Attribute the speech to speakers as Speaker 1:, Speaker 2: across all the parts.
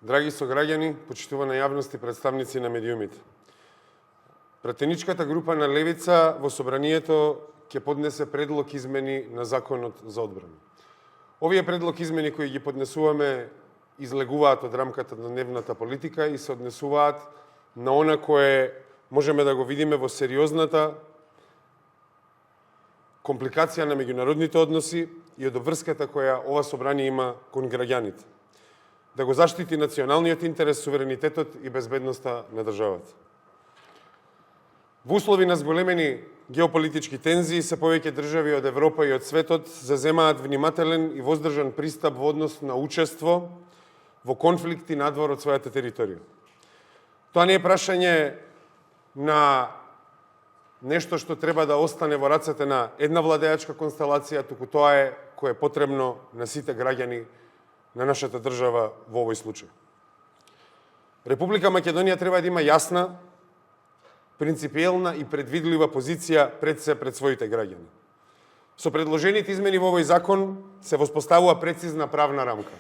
Speaker 1: Драги сограѓани, почитувана јавност и представници на медиумите. Пратеничката група на Левица во собранието ќе поднесе предлог измени на Законот за одбрана. Овие предлог измени кои ги поднесуваме излегуваат од рамката на дневната политика и се однесуваат на она кое можеме да го видиме во сериозната компликација на меѓународните односи и од обврската која ова собрание има кон граѓаните. Да го заштити националниот интерес, суверенитетот и безбедноста на државата. Во услови на зголемени геополитички тензии, се повеќе држави од Европа и од светот заземаат внимателен и воздржан пристап во однос на учество во конфликти надвор од својата територија. Тоа не е прашање на нешто што треба да остане во рацете на една владеачка констелација, туку тоа е кое е потребно на сите граѓани на нашата држава во овој случај. Република Македонија треба да има јасна, принципиелна и предвидлива позиција пред своите граѓани. Со предложените измени во овој закон се воспоставува прецизна правна рамка.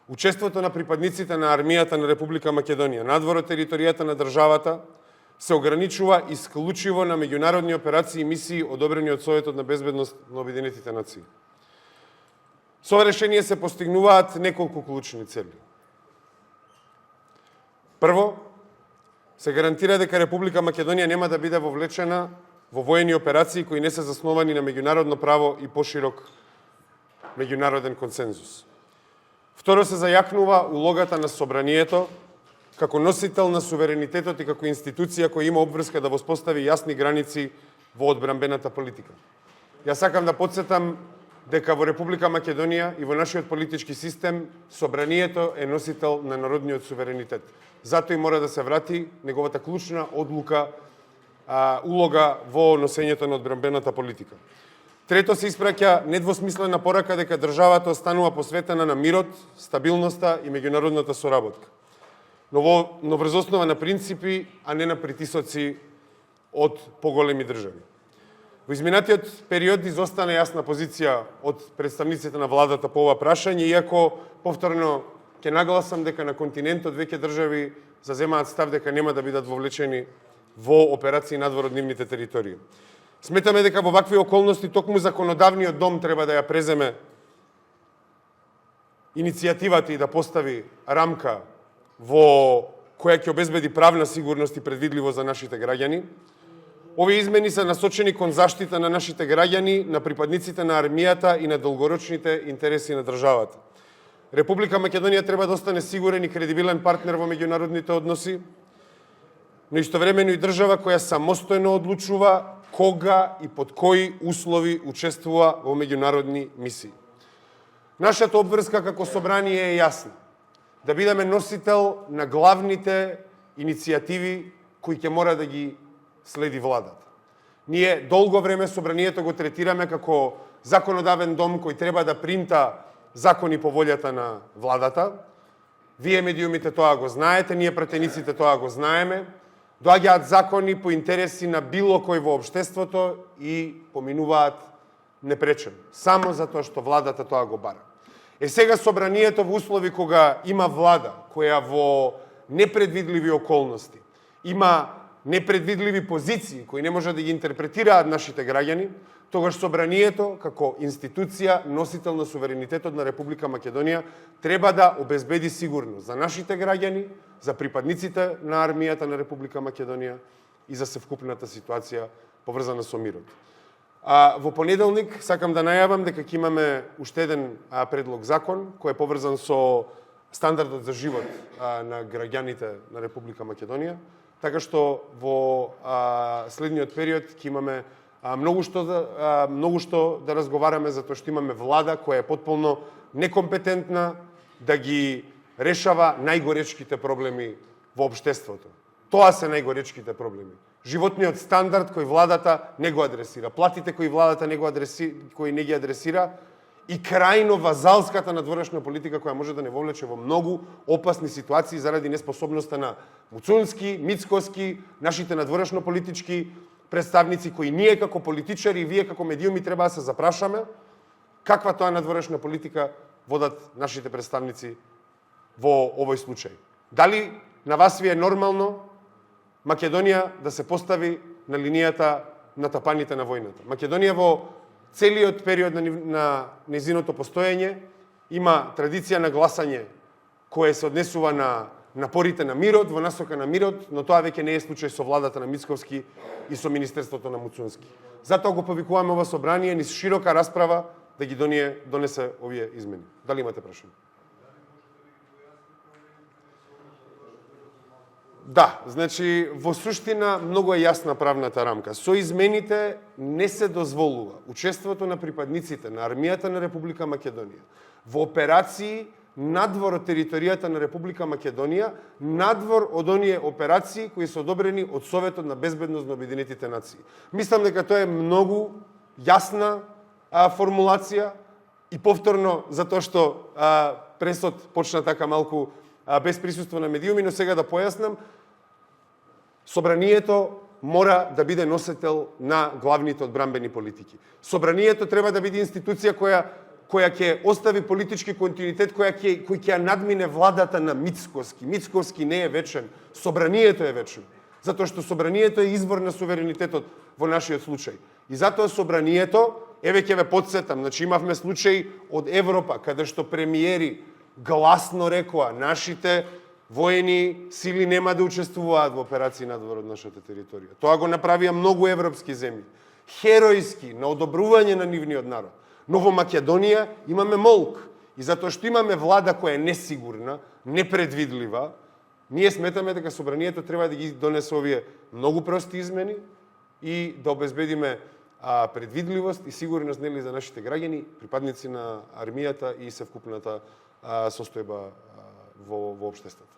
Speaker 1: Учеството на припадниците на армијата на Република Македонија надвор од територијата на државата се ограничува исклучиво на меѓународни операции и мисии одобрени од Советот на безбедност на Обединетите нации. Со ова решение се постигнуваат неколку клучни цели. Прво, се гарантира дека Република Македонија нема да биде вовлечена во воени операции кои не се засновани на меѓународно право и поширок меѓународен консензус. Второ, се зајакнува улогата на собранието како носител на суверенитетот и како институција која има обврска да воспостави јасни граници во одбранбената политика. Јас сакам да потсетам дека во Република Македонија и во нашиот политички систем собранието е носител на народниот суверенитет. Затоа и мора да се врати неговата клучна улога во носењето на одбранбената политика. Трето, се испраќа недвосмислена порака дека државата останува посветена на мирот, стабилноста и меѓународната соработка. Но врз основа на принципи, а не на притисоци од поголеми држави. Во изминатиот период изостана јасна позиција од представниците на владата по ова прашање, иако повторно ќе нагласам дека на континентот веќе држави заземаат став дека нема да бидат вовлечени во операции надвор од нивните територии. Сметаме дека во вакви околности токму законодавниот дом треба да ја преземе иницијативата и да постави рамка во која ќе обезбеди правна сигурност и предвидливост за нашите граѓани. Овие измени се насочени кон заштита на нашите граѓани, на припадниците на армијата и на долгорочните интереси на државата. Република Македонија треба да остане сигурен и кредибилен партнер во меѓународните односи, но истовремено и држава која самостојно одлучува кога и под кои услови учествува во меѓународни мисии. Нашата обврска како собрание е јасна. Да бидеме носител на главните иницијативи кои ќе мора да ги следи владата. Ние долго време собранието го третираме како законодавен дом кој треба да принта закони по волјата на владата. Вие медиумите тоа го знаете, ние пратениците тоа го знаеме. Доаѓаат закони по интереси на било кој во општеството и поминуваат непречено. Само затоа што владата тоа го бара. Сега собранието во услови кога има влада која во непредвидливи околности има непредвидливи позиции кои не може да ги интерпретираат нашите граѓани, тогаш собранието како институција носител на суверенитетот на Република Македонија треба да обезбеди сигурност за нашите граѓани, за припадниците на армијата на Република Македонија и за севкупната ситуација поврзана со мирот. Во понеделник сакам да најавам дека ќе имаме уште еден предлог закон кој е поврзан со стандардот за живот на граѓаните на Република Македонија, така што во следниот период ќе имаме многу што да разговараме, затоа што имаме влада која е потполно некомпетентна да ги решава најгоречките проблеми во општеството. Тоа се најгоречките проблеми. Животниот стандард кој владата не го адресира, платите кои владата кои не ги адресира и крајно вазалската надворешна политика која може да не вовлече во многу опасни ситуации заради неспособноста на Муцунски, Мицкоски, нашите надворешно политички представници кои ние како политичари и вие како медиуми треба да се запрашаме каква тоа надворешна политика водат нашите представници во овој случај. Дали на вас ви е нормално Македонија да се постави на линијата на тапаните на војната? Македонија во целиот период на незиното постоење има традиција на гласање кое се однесува на напорите на мирот, во насока на мирот, но тоа веќе не е случај со владата на Мицковски и со Министерството на Муцунски. Затоа го повикуваме ова собрание низ широка расправа да ги донесе овие измени. Дали имате прашање? Да, значи во суштина многу е јасна правната рамка. Со измените не се дозволува учеството на припадниците на армијата на Република Македонија во операции надвор од територијата на Република Македонија, надвор од оние операции кои се одобрени од Советот на безбедност на Обединетите нации. Мислам дека тоа е многу јасна формулација и повторно затоа што пресот почна така малку без присуство на медиуми, но сега да појаснам, Собранието мора да биде носител на главните одбранбени политики. Собранието треба да биде институција која ќе остави политички континуитет, кој ќе надмине владата на Мицковски. Мицковски не е вечен, Собранието е вечно. Затоа што Собранието е извор на суверенитетот во нашиот случај. И затоа Собранието, еве ќе ве подсетам, значи имавме случај од Европа, каде што премиери гласно рекоа нашите воени сили нема да учествуваат во операции надвор од нашата територија. Тоа го направија многу европски земји. Херојски, на одобрување на нивниот народ. Но во Македонија имаме молк. И затоа што имаме влада која е несигурна, непредвидлива, ние сметаме дека Собранието треба да ги донесе овие многу прости измени и да обезбедиме предвидливост и сигурност нели за нашите граѓани, припадници на армијата и севкупната состојба во општеството.